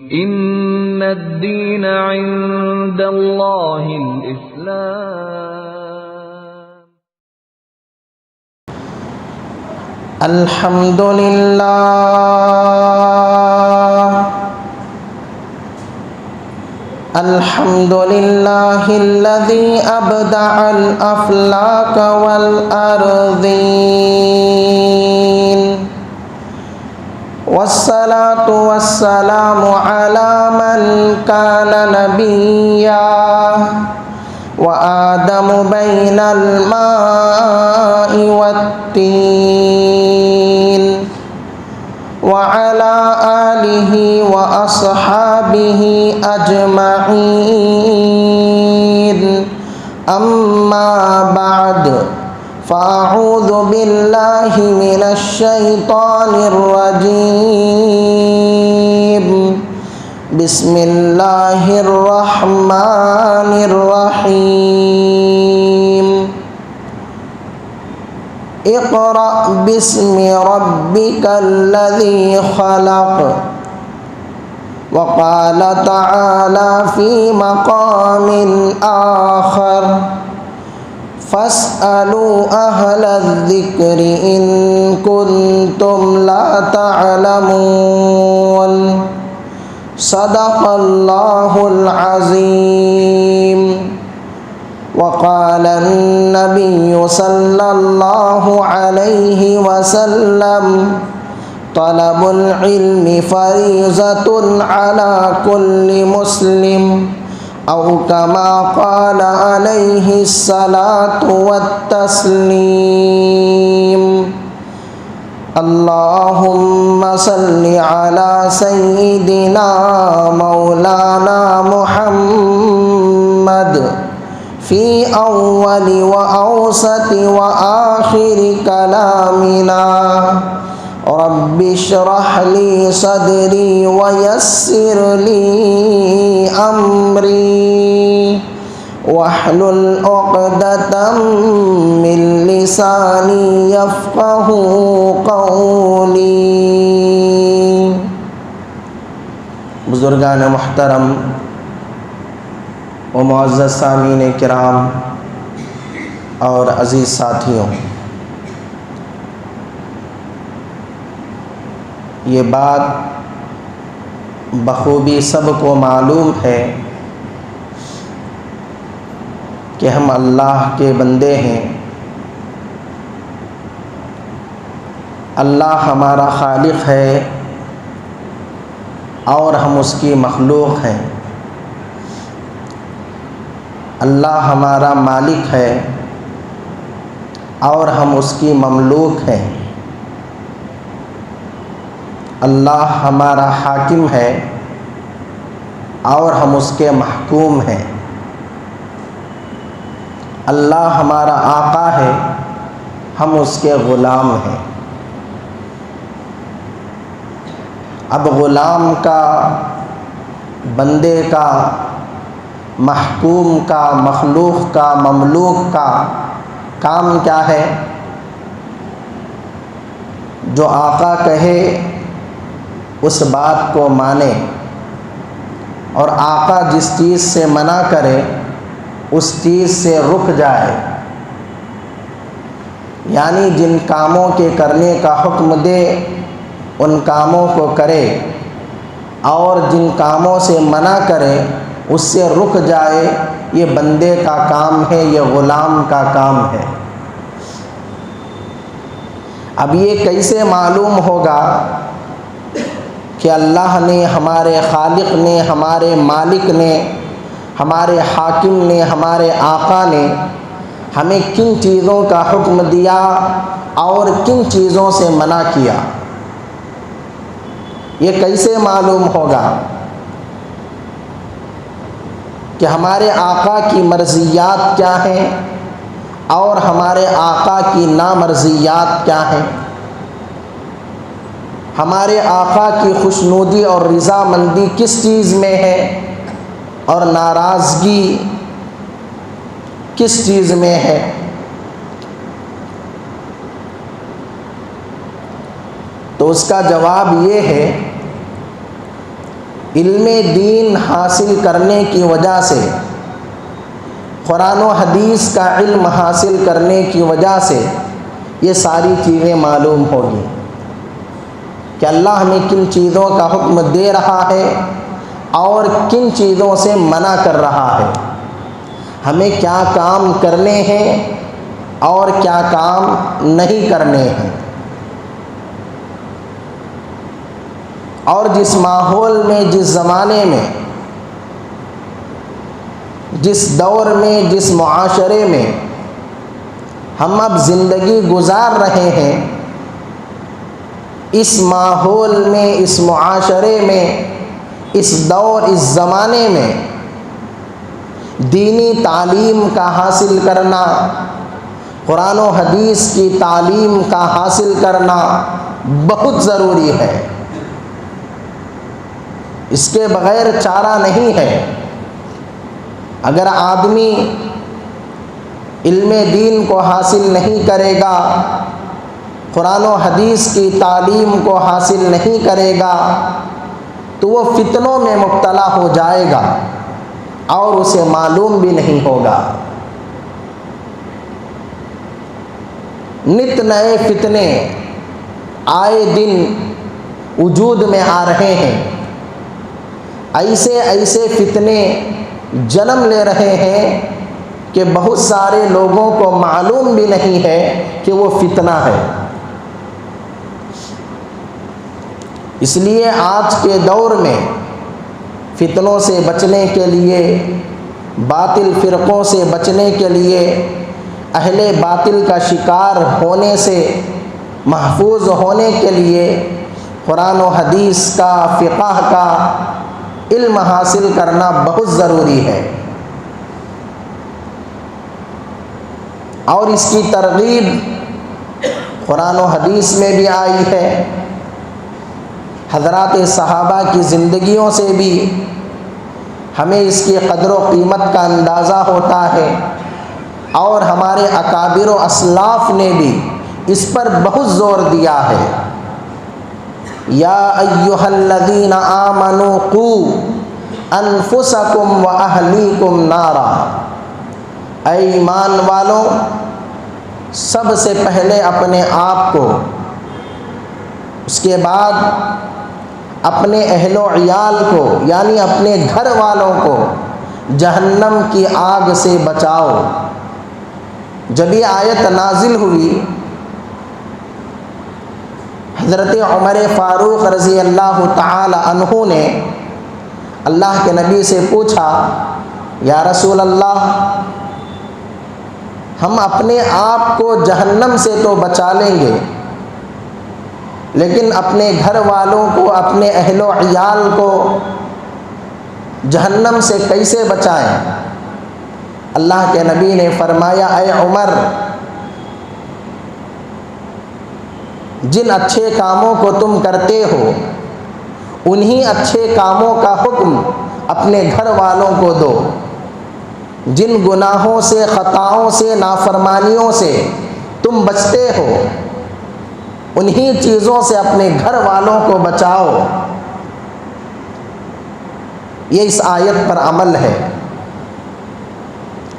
إن الدين عند الله الإسلام. الحمد لله الحمد لله الذي أبدع الأفلاك والأرضين، والصلاة والسلام على من كان نبيا وآدم بين الماء والطين، وعلى آله وأصحابه أجمعين. أما بعد، فأعوذ بالله من الشيطان الرجيم. بسم الله الرحمن الرحيم. اقرأ باسم ربك الذي خلق. وقال تعالى في مقام آخر: فاسألوا أهل الذكر إن كنتم لا تعلمون. صدق الله العظيم. وقال النبي صلى الله عليه وسلم: طلب العلم فريضة على كل مسلم، أو كما قال عليه الصلاة والتسليم. اللهم صل على سيدنا مولانا محمد في أول وأوسط وآخر كلامنا. رب اشرح لي صدري ويسر لي أمري واحلل عقدة من لساني يفقه قولي. بزرگان محترم و معزز سامعین کرام اور عزیز ساتھیوں، یہ بات بخوبی سب کو معلوم ہے کہ ہم اللہ کے بندے ہیں. اللہ ہمارا خالق ہے اور ہم اس کی مخلوق ہیں. اللہ ہمارا مالک ہے اور ہم اس کی مملوک ہیں. اللہ ہمارا حاکم ہے اور ہم اس کے محکوم ہیں. اللہ ہمارا آقا ہے، ہم اس کے غلام ہیں. اب غلام کا، بندے کا، محکوم کا، مخلوق کا، مملوک کا کام کیا ہے؟ جو آقا کہے اس بات کو مانے، اور آقا جس چیز سے منع کرے اس چیز سے رک جائے. یعنی جن کاموں کے کرنے کا حکم دے ان کاموں کو کرے، اور جن کاموں سے منع کرے اس سے رک جائے. یہ بندے کا کام ہے، یہ غلام کا کام ہے. اب یہ کیسے معلوم ہوگا کہ اللہ نے، ہمارے خالق نے، ہمارے مالک نے، ہمارے حاکم نے، ہمارے آقا نے ہمیں کن چیزوں کا حکم دیا اور کن چیزوں سے منع کیا؟ یہ کیسے معلوم ہوگا کہ ہمارے آقا کی مرضیات کیا ہیں اور ہمارے آقا کی نامرضیات کیا ہیں؟ ہمارے آقا کی خوشنودی اور رضامندی کس چیز میں ہے اور ناراضگی کس چیز میں ہے؟ تو اس کا جواب یہ ہے علم دین حاصل کرنے کی وجہ سے، قرآن و حدیث کا علم حاصل کرنے کی وجہ سے یہ ساری چیزیں معلوم ہوگی کہ اللہ ہمیں کن چیزوں کا حکم دے رہا ہے اور کن چیزوں سے منع کر رہا ہے، ہمیں کیا کام کرنے ہیں اور کیا کام نہیں کرنے ہیں۔ اور جس ماحول میں، جس زمانے میں، جس دور میں، جس معاشرے میں ہم اب زندگی گزار رہے ہیں، اس ماحول میں، اس معاشرے میں، اس دور، اس زمانے میں دینی تعلیم کا حاصل کرنا، قرآن و حدیث کی تعلیم کا حاصل کرنا بہت ضروری ہے۔ اس کے بغیر چارہ نہیں ہے۔ اگر آدمی علم دین کو حاصل نہیں کرے گا، قرآن و حدیث کی تعلیم کو حاصل نہیں کرے گا، تو وہ فتنوں میں مبتلا ہو جائے گا اور اسے معلوم بھی نہیں ہوگا۔ نت نئے فتنے آئے دن وجود میں آ رہے ہیں، ایسے ایسے فتنے جنم لے رہے ہیں کہ بہت سارے لوگوں کو معلوم بھی نہیں ہے کہ وہ فتنہ ہے۔ اس لیے آج کے دور میں فتنوں سے بچنے کے لیے، باطل فرقوں سے بچنے کے لیے، اہل باطل کا شکار ہونے سے محفوظ ہونے کے لیے قرآن و حدیث کا، فقہ کا علم حاصل کرنا بہت ضروری ہے۔ اور اس کی ترغیب قرآن و حدیث میں بھی آئی ہے، حضرات صحابہ کی زندگیوں سے بھی ہمیں اس کی قدر و قیمت کا اندازہ ہوتا ہے، اور ہمارے اکابر و اسلاف نے بھی اس پر بہت زور دیا ہے۔ یا ایھا الذین آمنوا قوا انفسکم واہلیکم نارا، اے ایمان والو، سب سے پہلے اپنے آپ کو، اس کے بعد اپنے اہل و عیال کو، یعنی اپنے گھر والوں کو جہنم کی آگ سے بچاؤ۔ جب یہ آیت نازل ہوئی، حضرت عمر فاروق رضی اللہ تعالی عنہ نے اللہ کے نبی سے پوچھا، یا رسول اللہ، ہم اپنے آپ کو جہنم سے تو بچا لیں گے، لیکن اپنے گھر والوں کو، اپنے اہل و عیال کو جہنم سے کیسے بچائیں؟ اللہ کے نبی نے فرمایا، اے عمر، جن اچھے کاموں کو تم کرتے ہو انہی اچھے کاموں کا حکم اپنے گھر والوں کو دو۔ جن گناہوں سے، خطاؤں سے، نافرمانیوں سے تم بچتے ہو انہی چیزوں سے اپنے گھر والوں کو بچاؤ۔ یہ اس آیت پر عمل ہے۔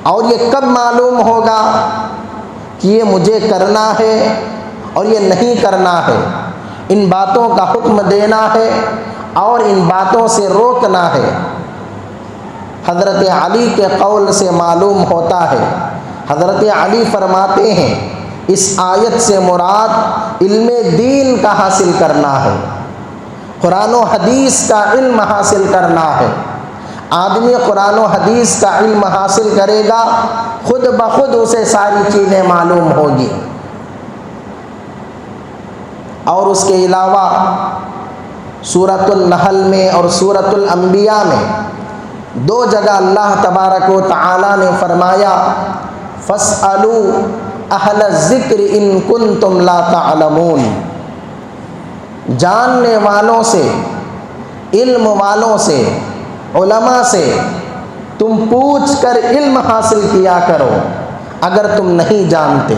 اور یہ کب معلوم ہوگا کہ یہ مجھے کرنا ہے اور یہ نہیں کرنا ہے؟ ان باتوں کا حکم دینا ہے اور ان باتوں سے روکنا ہے۔ حضرت علی کے قول سے معلوم ہوتا ہے، حضرت علی فرماتے ہیں اس آیت سے مراد علم دین کا حاصل کرنا ہے، قرآن و حدیث کا علم حاصل کرنا ہے۔ آدمی قرآن و حدیث کا علم حاصل کرے گا، خود بخود اسے ساری چیزیں معلوم ہوگی۔ اور اس کے علاوہ سورۃ النحل میں اور سورۃ الانبیاء میں دو جگہ اللہ تبارک و تعالی نے فرمایا، فَاسْأَلُوا أَهْلَ الذِّكْرِ إِن كُنتُمْ لَا تَعْلَمُونَ، جاننے والوں سے، علم والوں سے، علماء سے تم پوچھ کر علم حاصل کیا کرو اگر تم نہیں جانتے۔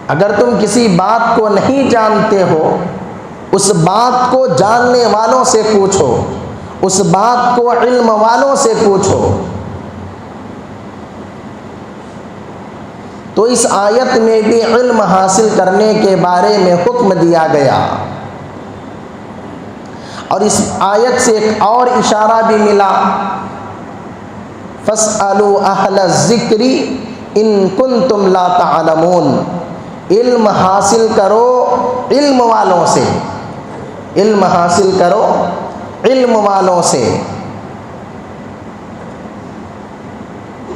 اگر تم کسی بات کو نہیں جانتے ہو اس بات کو جاننے والوں سے پوچھو، اس بات کو علم والوں سے پوچھو۔ تو اس آیت میں بھی علم حاصل کرنے کے بارے میں حکم دیا گیا، اور اس آیت سے ایک اور اشارہ بھی ملا، فَاسْأَلُوا أَهْلَ الذِّكْرِ إِن كُنتُمْ لَا تَعْلَمُونَ۔ علم حاصل کرو علم والوں سے، علم حاصل کرو علم والوں سے۔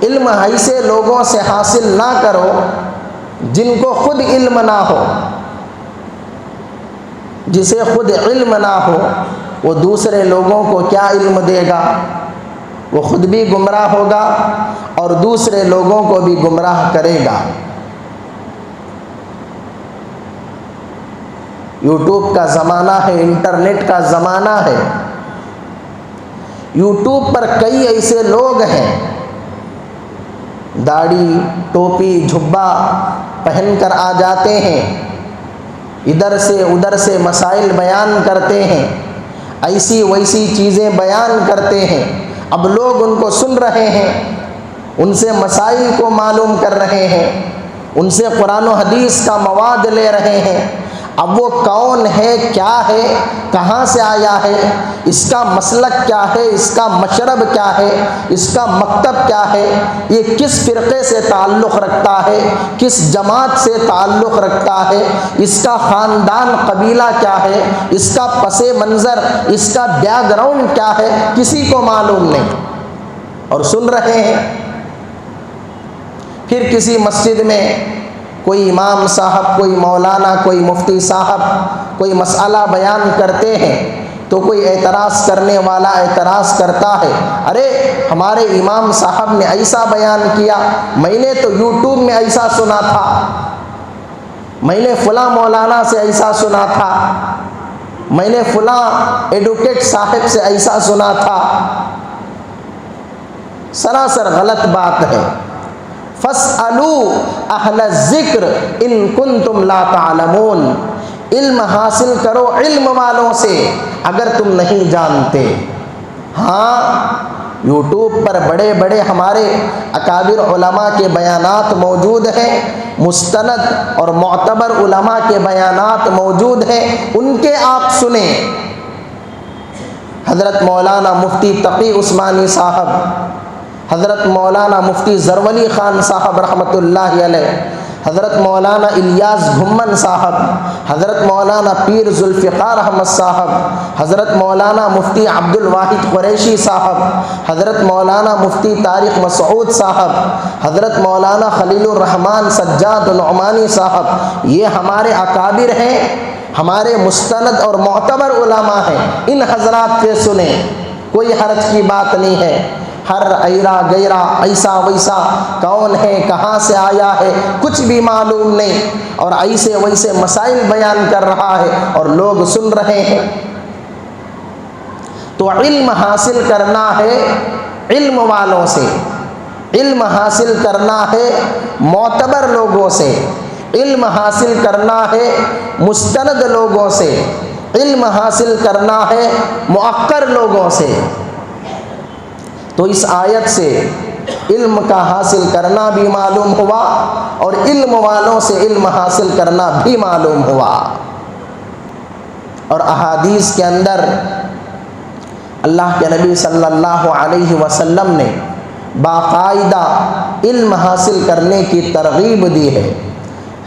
علم ایسے لوگوں سے حاصل نہ کرو جن کو خود علم نہ ہو۔ جسے خود علم نہ ہو وہ دوسرے لوگوں کو کیا علم دے گا؟ وہ خود بھی گمراہ ہوگا اور دوسرے لوگوں کو بھی گمراہ کرے گا۔ یوٹیوب کا زمانہ ہے، انٹرنیٹ کا زمانہ ہے۔ یوٹیوب پر کئی ایسے لوگ ہیں، داڑھی ٹوپی جھبا پہن کر آ جاتے ہیں، ادھر سے ادھر سے مسائل بیان کرتے ہیں، ایسی ویسی چیزیں بیان کرتے ہیں۔ اب لوگ ان کو سن رہے ہیں، ان سے مسائل کو معلوم کر رہے ہیں، ان سے قرآن و حدیث کا مواد لے رہے ہیں۔ اب وہ کون ہے، کیا ہے، کہاں سے آیا ہے، اس کا مسلک کیا ہے، اس کا مشرب کیا ہے، اس کا مکتب کیا ہے، یہ کس فرقے سے تعلق رکھتا ہے، کس جماعت سے تعلق رکھتا ہے، اس کا خاندان قبیلہ کیا ہے، اس کا پس منظر، اس کا بیک گراؤنڈ کیا ہے، کسی کو معلوم نہیں، اور سن رہے ہیں۔ پھر کسی مسجد میں کوئی امام صاحب، کوئی مولانا، کوئی مفتی صاحب کوئی مسئلہ بیان کرتے ہیں تو کوئی اعتراض کرنے والا اعتراض کرتا ہے، ارے ہمارے امام صاحب نے ایسا بیان کیا، میں نے تو یوٹیوب میں ایسا سنا تھا، میں نے فلاں مولانا سے ایسا سنا تھا، میں نے فلاں ایڈوکیٹ صاحب سے ایسا سنا تھا۔ سراسر غلط بات ہے۔ فَاسْأَلُوا أَهْلَ الذِّكْرِ إِن كُنتُمْ لَا تَعْلَمُونَ۔ علم حاصل کرو علم والوں سے اگر تم نہیں جانتے۔ ہاں، یوٹیوب پر بڑے بڑے ہمارے اکابر علماء کے بیانات موجود ہیں، مستند اور معتبر علماء کے بیانات موجود ہیں، ان کے آپ سنیں۔ حضرت مولانا مفتی تقی عثمانی صاحب، حضرت مولانا مفتی زرولی خان صاحب رحمۃ اللہ علیہ، حضرت مولانا الیاس گھمن صاحب، حضرت مولانا پیر ذوالفقار احمد صاحب، حضرت مولانا مفتی عبد الواحد قریشی صاحب، حضرت مولانا مفتی طارق مسعود صاحب، حضرت مولانا خلیل الرحمن سجاد نعمانی صاحب، یہ ہمارے اکابر ہیں، ہمارے مستند اور معتبر علماء ہیں، ان حضرات سے سنیں، کوئی حرج کی بات نہیں ہے۔ ہر ایرا گیرا ایسا ویسا کون ہے، کہاں سے آیا ہے، کچھ بھی معلوم نہیں، اور ایسے ویسے مسائل بیان کر رہا ہے اور لوگ سن رہے ہیں۔ تو علم حاصل کرنا ہے علم والوں سے، علم حاصل کرنا ہے معتبر لوگوں سے، علم حاصل کرنا ہے مستند لوگوں سے، علم حاصل کرنا ہے مؤقر لوگوں سے۔ تو اس آیت سے علم کا حاصل کرنا بھی معلوم ہوا اور علم والوں سے علم حاصل کرنا بھی معلوم ہوا۔ اور احادیث کے اندر اللہ کے نبی صلی اللہ علیہ وسلم نے باقاعدہ علم حاصل کرنے کی ترغیب دی ہے۔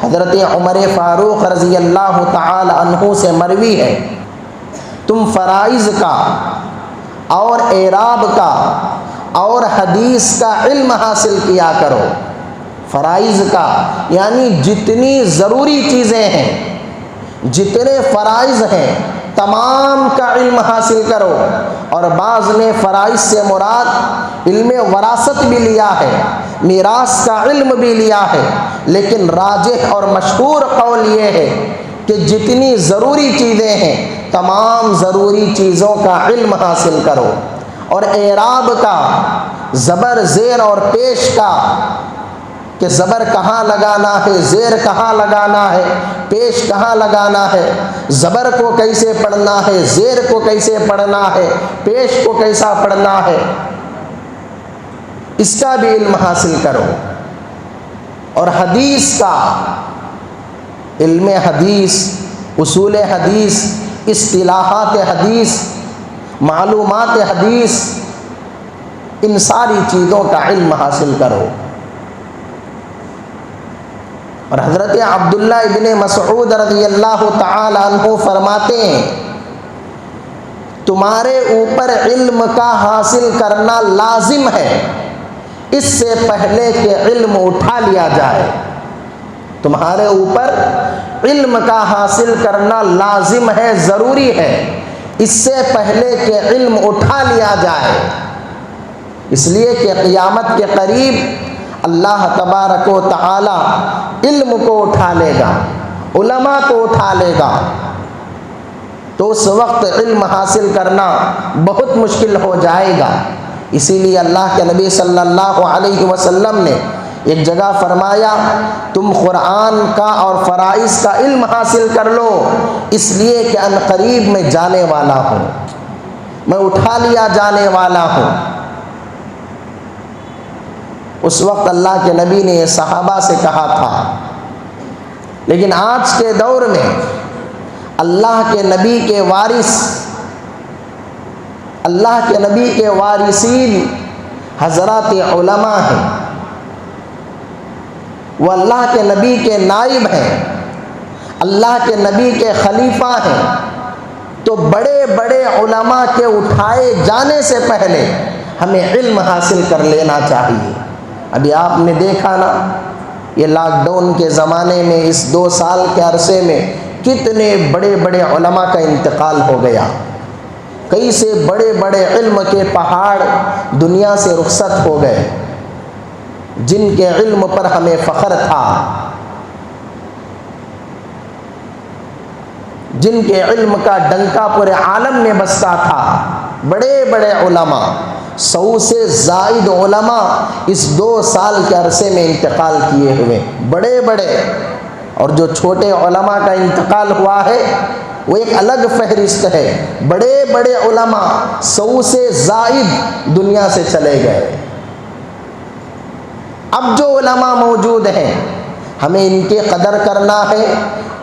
حضرت عمر فاروق رضی اللہ تعالی عنہ سے مروی ہے، تم فرائض کا اور اعراب کا اور حدیث کا علم حاصل کیا کرو۔ فرائض کا یعنی جتنی ضروری چیزیں ہیں، جتنے فرائض ہیں تمام کا علم حاصل کرو۔ اور بعض نے فرائض سے مراد علم وراثت بھی لیا ہے، میراث کا علم بھی لیا ہے، لیکن راجح اور مشہور قول یہ ہے کہ جتنی ضروری چیزیں ہیں تمام ضروری چیزوں کا علم حاصل کرو۔ اور اعراب کا، زبر زیر اور پیش کا، کہ زبر کہاں لگانا ہے، زیر کہاں لگانا ہے، پیش کہاں لگانا ہے، زبر کو کیسے پڑھنا ہے، زیر کو کیسے پڑھنا ہے، پیش کو کیسا پڑھنا ہے، اس کا بھی علم حاصل کرو۔ اور حدیث کا علم، حدیث، اصول حدیث، اصطلاحات حدیث، معلومات حدیث، ان ساری چیزوں کا علم حاصل کرو۔ اور حضرت عبداللہ ابن مسعود رضی اللہ تعالی عنہ فرماتے ہیں تمہارے اوپر علم کا حاصل کرنا لازم ہے اس سے پہلے کہ علم اٹھا لیا جائے۔ تمہارے اوپر علم کا حاصل کرنا لازم ہے، ضروری ہے، اس سے پہلے کہ علم اٹھا لیا جائے، اس لیے کہ قیامت کے قریب اللہ تبارک و تعالی علم کو اٹھا لے گا، علماء کو اٹھا لے گا، تو اس وقت علم حاصل کرنا بہت مشکل ہو جائے گا۔ اسی لیے اللہ کے نبی صلی اللہ علیہ وسلم نے ایک جگہ فرمایا تم قرآن کا اور فرائض کا علم حاصل کر لو، اس لیے کہ ان قریب میں جانے والا ہوں، میں اٹھا لیا جانے والا ہوں۔ اس وقت اللہ کے نبی نے یہ صحابہ سے کہا تھا، لیکن آج کے دور میں اللہ کے نبی کے وارث، اللہ کے نبی کے وارثین حضرات علماء ہیں، وہ اللہ کے نبی کے نائب ہیں، اللہ کے نبی کے خلیفہ ہیں، تو بڑے بڑے علماء کے اٹھائے جانے سے پہلے ہمیں علم حاصل کر لینا چاہیے۔ ابھی آپ نے دیکھا نا، یہ لاک ڈاؤن کے زمانے میں اس 2 سال کے عرصے میں کتنے بڑے بڑے علماء کا انتقال ہو گیا، کئی سے بڑے بڑے علم کے پہاڑ دنیا سے رخصت ہو گئے، جن کے علم پر ہمیں فخر تھا، جن کے علم کا ڈنکا پورے عالم میں بجتا تھا، بڑے بڑے علماء، 100 سے زائد علماء اس 2 سال کے عرصے میں انتقال کیے ہوئے، بڑے بڑے، اور جو چھوٹے علماء کا انتقال ہوا ہے وہ ایک الگ فہرست ہے۔ بڑے بڑے علماء 100 سے زائد دنیا سے چلے گئے۔ اب جو علماء موجود ہیں ہمیں ان کی قدر کرنا ہے،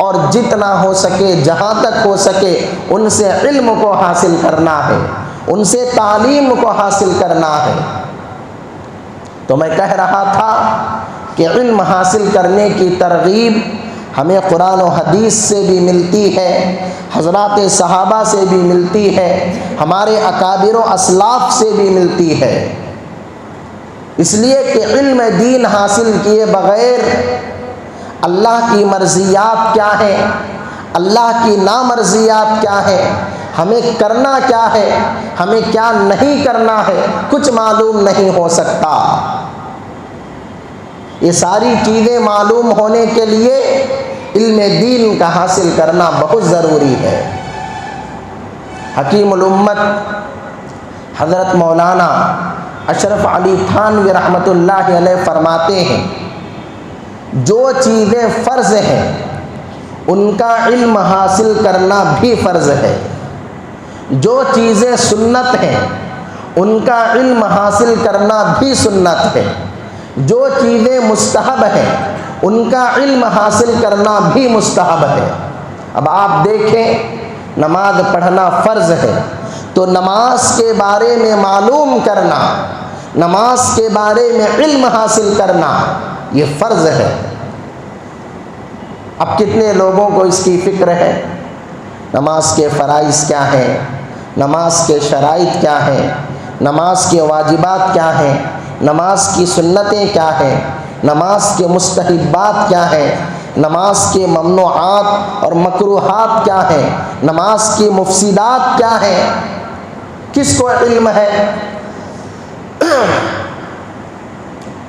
اور جتنا ہو سکے، جہاں تک ہو سکے، ان سے علم کو حاصل کرنا ہے، ان سے تعلیم کو حاصل کرنا ہے۔ تو میں کہہ رہا تھا کہ علم حاصل کرنے کی ترغیب ہمیں قرآن و حدیث سے بھی ملتی ہے، حضرات صحابہ سے بھی ملتی ہے، ہمارے اکابر و اسلاف سے بھی ملتی ہے، اس لیے کہ علم دین حاصل کیے بغیر اللہ کی مرضیات کیا ہیں، اللہ کی نامرضیات کیا ہیں، ہمیں کرنا کیا ہے، ہمیں کیا نہیں کرنا ہے، کچھ معلوم نہیں ہو سکتا۔ یہ ساری چیزیں معلوم ہونے کے لیے علم دین کا حاصل کرنا بہت ضروری ہے۔ حکیم الامت حضرت مولانا اشرف علی تھانوی رحمۃ اللہ علیہ فرماتے ہیں جو چیزیں فرض ہیں ان کا علم حاصل کرنا بھی فرض ہے، جو چیزیں سنت ہیں ان کا علم حاصل کرنا بھی سنت ہے، جو چیزیں مستحب ہیں ان کا علم حاصل کرنا بھی مستحب ہے۔ اب آپ دیکھیں، نماز پڑھنا فرض ہے، تو نماز کے بارے میں معلوم کرنا، نماز کے بارے میں علم حاصل کرنا یہ فرض ہے۔ اب کتنے لوگوں کو اس کی فکر ہے؟ نماز کے فرائض کیا ہیں، نماز کے شرائط کیا ہیں، نماز کے واجبات کیا ہیں، نماز کی سنتیں کیا ہیں، نماز کے مستحبات کیا ہیں، نماز کے ممنوعات اور مکروہات کیا ہیں، نماز کی مفسدات کیا ہیں، کس کو علم ہے؟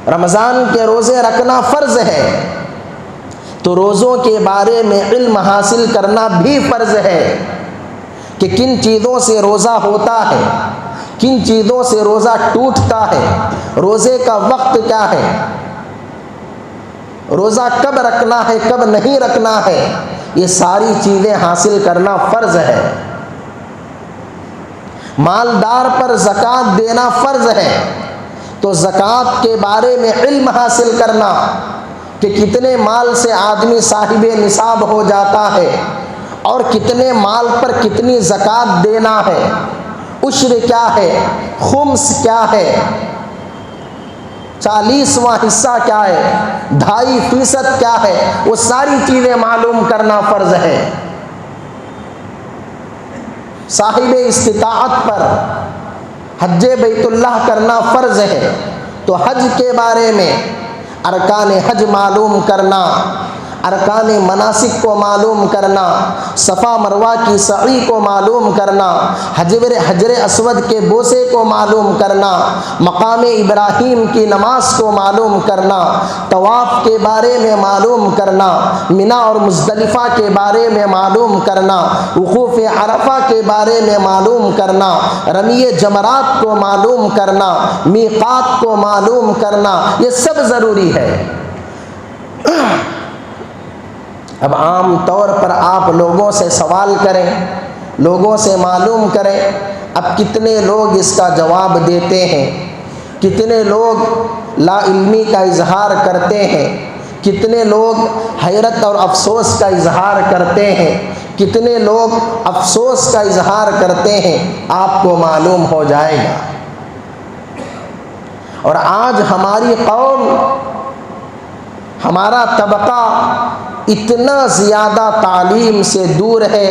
رمضان کے روزے رکھنا فرض ہے، تو روزوں کے بارے میں علم حاصل کرنا بھی فرض ہے کہ کن چیزوں سے روزہ ہوتا ہے، کن چیزوں سے روزہ ٹوٹتا ہے، روزے کا وقت کیا ہے۔ روزہ کب رکھنا ہے کب نہیں رکھنا ہے، یہ ساری چیزیں حاصل کرنا فرض ہے۔ مالدار پر زکوٰۃ دینا فرض ہے، تو زکوٰۃ کے بارے میں علم حاصل کرنا کہ کتنے مال سے آدمی صاحب نصاب ہو جاتا ہے اور کتنے مال پر کتنی زکوٰۃ دینا ہے، عشر کیا ہے، خمس کیا ہے، 40واں حصہ کیا ہے، 2.5% کیا ہے، وہ ساری چیزیں معلوم کرنا فرض ہے۔ صاحب استطاعت پر حج بیت اللہ کرنا فرض ہے، تو حج کے بارے میں ارکان حج معلوم کرنا، ارکان مناسک کو معلوم کرنا، صفا مروہ کی سعی کو معلوم کرنا، حجر اسود کے بوسے کو معلوم کرنا، مقام ابراہیم کی نماز کو معلوم کرنا، طواف کے بارے میں معلوم کرنا، منا اور مزدلفہ کے بارے میں معلوم کرنا، وقوف عرفہ کے بارے میں معلوم کرنا، رمی جمرات کو معلوم کرنا، میقات کو معلوم کرنا، یہ سب ضروری ہے۔ اب عام طور پر آپ لوگوں سے سوال کریں، لوگوں سے معلوم کریں، اب کتنے لوگ اس کا جواب دیتے ہیں، کتنے لوگ لا علمی کا اظہار کرتے ہیں، کتنے لوگ حیرت اور افسوس کا اظہار کرتے ہیں، کتنے لوگ افسوس کا اظہار کرتے ہیں، آپ کو معلوم ہو جائے گا۔ اور آج ہماری قوم، ہمارا طبقہ اتنا زیادہ تعلیم سے دور ہے،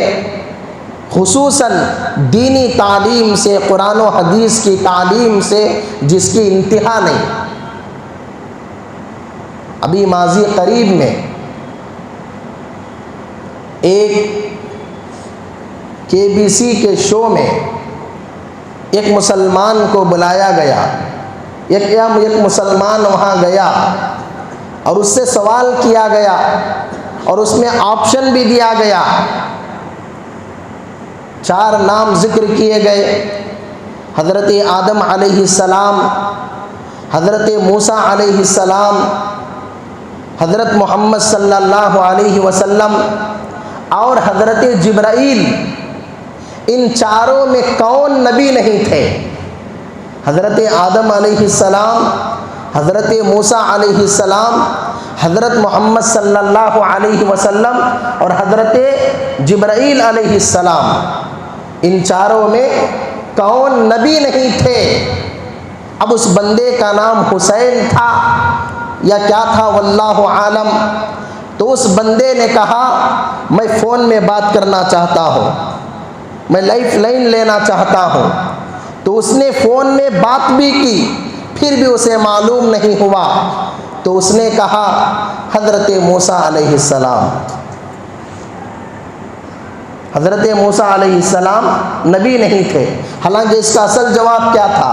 خصوصاً دینی تعلیم سے، قرآن و حدیث کی تعلیم سے، جس کی انتہا نہیں۔ ابھی ماضی قریب میں ایک KBC کے شو میں ایک مسلمان کو بلایا گیا، ایک مسلمان وہاں گیا اور اس سے سوال کیا گیا اور اس میں آپشن بھی دیا گیا، 4 نام ذکر کیے گئے، حضرت آدم علیہ السلام، حضرت موسیٰ علیہ السلام، حضرت محمد صلی اللہ علیہ وسلم اور حضرت جبرائیل۔ ان چاروں میں کون نبی نہیں تھے؟ حضرت آدم علیہ السلام، حضرت موسیٰ علیہ السلام، حضرت محمد صلی اللہ علیہ وسلم اور حضرت جبرائیل علیہ السلام، ان چاروں میں کون نبی نہیں تھے؟ اب اس بندے کا نام حسین تھا یا کیا تھا واللہ عالم۔ تو اس بندے نے کہا میں فون میں بات کرنا چاہتا ہوں، میں لائف لائن لینا چاہتا ہوں۔ تو اس نے فون میں بات بھی کی، پھر بھی اسے معلوم نہیں ہوا، تو اس نے کہا حضرت موسیٰ علیہ السلام۔ حضرت موسیٰ علیہ السلام نبی نہیں تھے، حالانکہ اس کا اصل جواب کیا تھا؟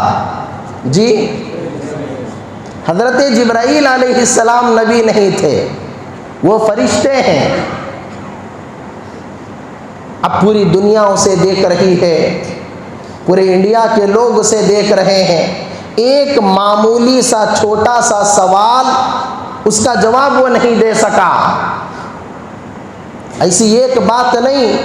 جی، حضرت جبرائیل علیہ السلام نبی نہیں تھے، وہ فرشتے ہیں۔ اب پوری دنیا اسے دیکھ رہی ہے، پورے انڈیا کے لوگ اسے دیکھ رہے ہیں، ایک معمولی سا چھوٹا سا سوال اس کا جواب وہ نہیں دے سکا۔ ایسی ایک بات نہیں،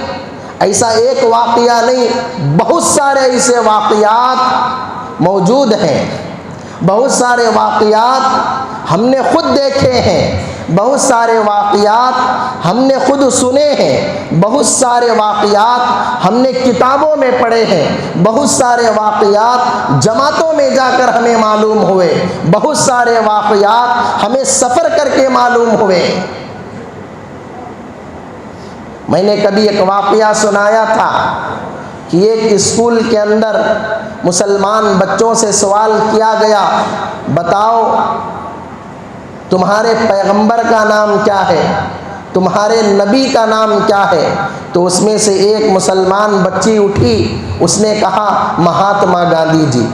ایسا ایک واقعہ نہیں، بہت سارے ایسے واقعات موجود ہیں، بہت سارے واقعات ہم نے خود دیکھے ہیں، بہت سارے واقعات ہم نے خود سنے ہیں، بہت سارے واقعات ہم نے کتابوں میں پڑھے ہیں، بہت سارے واقعات جماعتوں میں جا کر ہمیں معلوم ہوئے، بہت سارے واقعات ہمیں سفر کر کے معلوم ہوئے۔ میں نے کبھی ایک واقعہ سنایا تھا کہ ایک اسکول کے اندر مسلمان بچوں سے سوال کیا گیا، بتاؤ تمہارے پیغمبر کا نام کیا ہے، تمہارے نبی کا نام کیا ہے؟ تو اس میں سے ایک مسلمان بچی اٹھی، اس نے کہا مہاتما گاندھی جی۔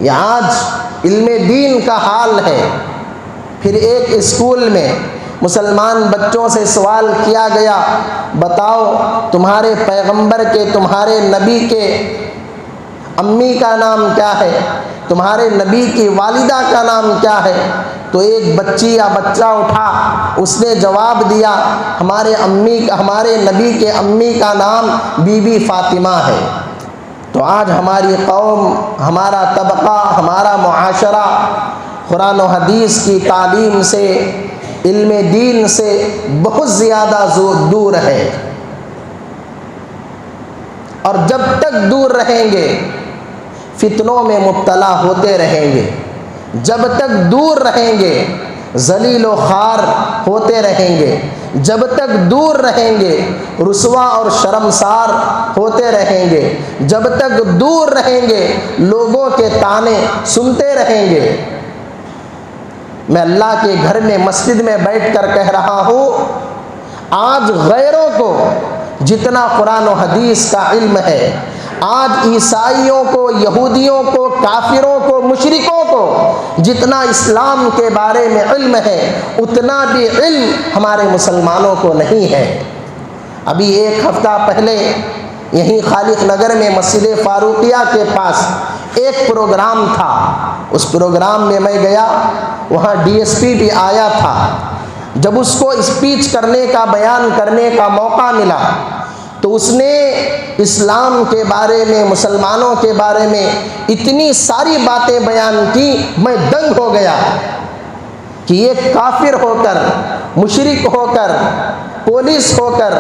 یہ آج علم دین کا حال ہے۔ پھر ایک اسکول میں مسلمان بچوں سے سوال کیا گیا، بتاؤ تمہارے پیغمبر کے، تمہارے نبی کے امی کا نام کیا ہے، تمہارے نبی کی والدہ کا نام کیا ہے؟ تو ایک بچی یا بچہ اٹھا، اس نے جواب دیا ہمارے نبی کے امی کا نام بی بی فاطمہ ہے۔ تو آج ہماری قوم، ہمارا طبقہ، ہمارا معاشرہ قرآن و حدیث کی تعلیم سے، علم دین سے بہت زیادہ دور ہے، اور جب تک دور رہیں گے فتنوں میں مبتلا ہوتے رہیں گے، جب تک دور رہیں گے ذلیل و خوار ہوتے رہیں گے، جب تک دور رہیں گے رسوا اور شرمسار ہوتے رہیں گے، جب تک دور رہیں گے لوگوں کے طعنے سنتے رہیں گے۔ میں اللہ کے گھر میں مسجد میں بیٹھ کر کہہ رہا ہوں، آج غیروں کو جتنا قرآن و حدیث کا علم ہے، آج عیسائیوں کو، یہودیوں کو، کافروں کو، مشرکوں کو جتنا اسلام کے بارے میں علم ہے، اتنا بھی علم ہمارے مسلمانوں کو نہیں ہے۔ ابھی ایک ہفتہ پہلے یہیں خالق نگر میں مسجد فاروقیہ کے پاس ایک پروگرام تھا، اس پروگرام میں میں گیا، وہاں ڈی ایس پی بھی آیا تھا۔ جب اس کو اسپیچ کرنے کا، بیان کرنے کا موقع ملا تو اس نے اسلام کے بارے میں، مسلمانوں کے بارے میں اتنی ساری باتیں بیان کی، میں دنگ ہو گیا کہ یہ کافر ہو کر، مشرک ہو کر، پولیس ہو کر،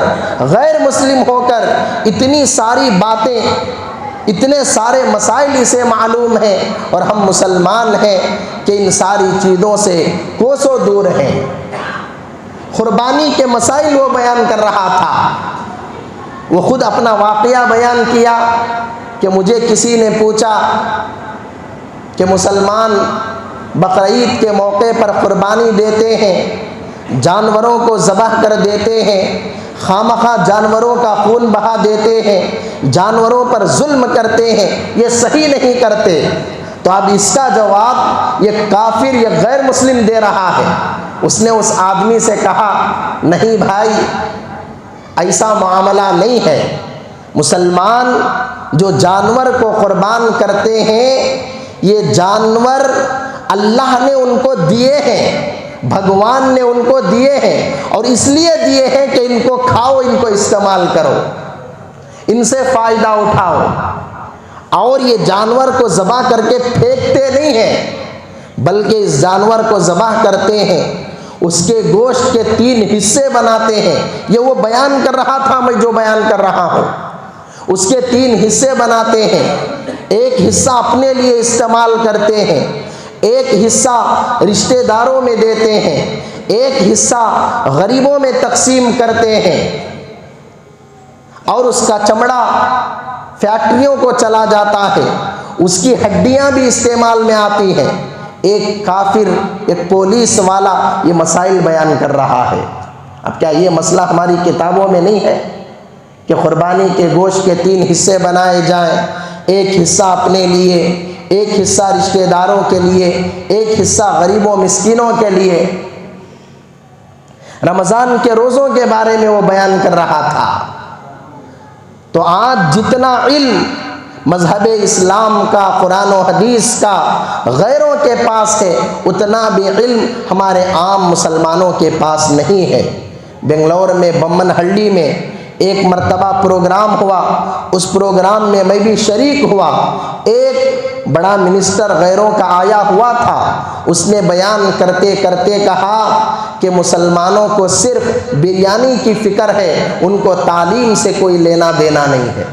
غیر مسلم ہو کر اتنی ساری باتیں، اتنے سارے مسائل اسے معلوم ہیں، اور ہم مسلمان ہیں کہ ان ساری چیزوں سے کوسوں دور ہیں۔ قربانی کے مسائل وہ بیان کر رہا تھا، وہ خود اپنا واقعہ بیان کیا کہ مجھے کسی نے پوچھا کہ مسلمان بقرعید کے موقع پر قربانی دیتے ہیں، جانوروں کو ذبح کر دیتے ہیں، خامخواہ جانوروں کا خون بہا دیتے ہیں، جانوروں پر ظلم کرتے ہیں، یہ صحیح نہیں کرتے۔ تو اب اس کا جواب یہ کافر، یہ غیر مسلم دے رہا ہے۔ اس نے اس آدمی سے کہا، نہیں بھائی، ایسا معاملہ نہیں ہے۔ مسلمان جو جانور کو قربان کرتے ہیں، یہ جانور اللہ نے ان کو دیے ہیں، بھگوان نے ان کو دیے ہیں، اور اس لیے دیے ہیں کہ ان کو کھاؤ، ان کو استعمال کرو، ان سے فائدہ اٹھاؤ۔ اور یہ جانور کو ذبح کر کے پھینکتے نہیں ہیں، بلکہ اس جانور کو ذبح کرتے ہیں، اس کے گوشت کے 3 حصے بناتے ہیں۔ یہ وہ بیان کر رہا تھا، میں جو بیان کر رہا ہوں، اس کے 3 حصے بناتے ہیں۔ ایک حصہ اپنے لیے استعمال کرتے ہیں، ایک حصہ رشتہ داروں میں دیتے ہیں، ایک حصہ غریبوں میں تقسیم کرتے ہیں، اور اس کا چمڑا فیکٹریوں کو چلا جاتا ہے، اس کی ہڈیاں بھی استعمال میں آتی ہیں۔ ایک کافر، ایک پولیس والا یہ مسائل بیان کر رہا ہے۔ اب کیا یہ مسئلہ ہماری کتابوں میں نہیں ہے کہ قربانی کے گوشت کے 3 حصے بنائے جائیں، ایک حصہ اپنے لیے، ایک حصہ رشتہ داروں کے لیے، ایک حصہ غریبوں مسکینوں کے لیے؟ رمضان کے روزوں کے بارے میں وہ بیان کر رہا تھا۔ تو آج جتنا علم مذہب اسلام کا، قرآن و حدیث کا غیروں کے پاس ہے، اتنا بھی علم ہمارے عام مسلمانوں کے پاس نہیں ہے۔ بنگلور میں بمن ہلڈی میں ایک مرتبہ پروگرام ہوا، اس پروگرام میں میں بھی شریک ہوا۔ ایک بڑا منسٹر غیروں کا آیا ہوا تھا، اس نے بیان کرتے کرتے کہا کہ مسلمانوں کو صرف بریانی کی فکر ہے، ان کو تعلیم سے کوئی لینا دینا نہیں ہے۔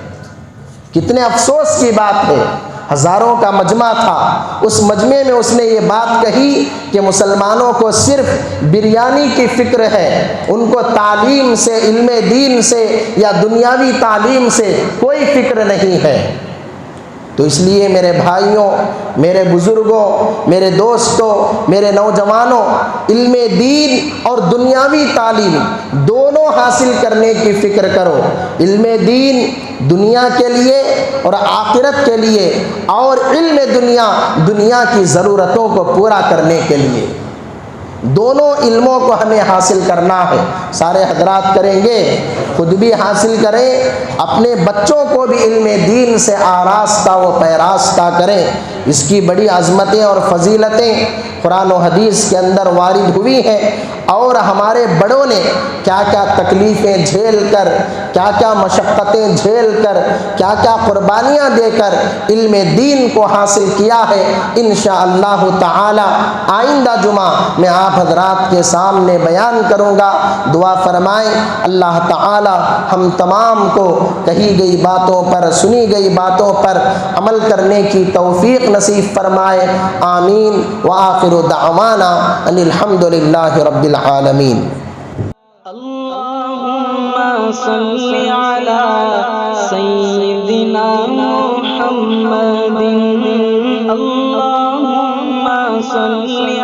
کتنے افسوس کی بات ہے، ہزاروں کا مجمع تھا، اس مجمع میں اس نے یہ بات کہی کہ مسلمانوں کو صرف بریانی کی فکر ہے، ان کو تعلیم سے، علم دین سے یا دنیاوی تعلیم سے کوئی فکر نہیں ہے۔ تو اس لیے میرے بھائیوں، میرے بزرگوں، میرے دوستوں، میرے نوجوانوں، علم دین اور دنیاوی تعلیم دونوں حاصل کرنے کی فکر کرو۔ علم دین دنیا کے لیے اور آخرت کے لیے، اور علم دنیا کی ضرورتوں کو پورا کرنے کے لیے۔ دونوں علموں کو ہمیں حاصل کرنا ہے۔ سارے حضرات کریں گے، خود بھی حاصل کریں، اپنے بچوں کو بھی علم دین سے آراستہ و پیراستہ کریں۔ اس کی بڑی عظمتیں اور فضیلتیں قرآن و حدیث کے اندر وارد ہوئی ہیں، اور ہمارے بڑوں نے کیا کیا تکلیفیں جھیل کر، کیا کیا مشقتیں جھیل کر، کیا کیا قربانیاں دے کر علم دین کو حاصل کیا ہے، انشاءاللہ تعالی آئندہ جمعہ میں آپ حضرات کے سامنے بیان کروں گا۔ دعا فرمائیں اللہ تعالی ہم تمام کو کہی گئی باتوں پر، سنی گئی باتوں پر عمل کرنے کی توفیق نصیب فرمائے، آمین۔ وآخر دعوانا ان الحمد للہ رب العالمین۔ اللهم صل على سيدنا محمد اللهم صل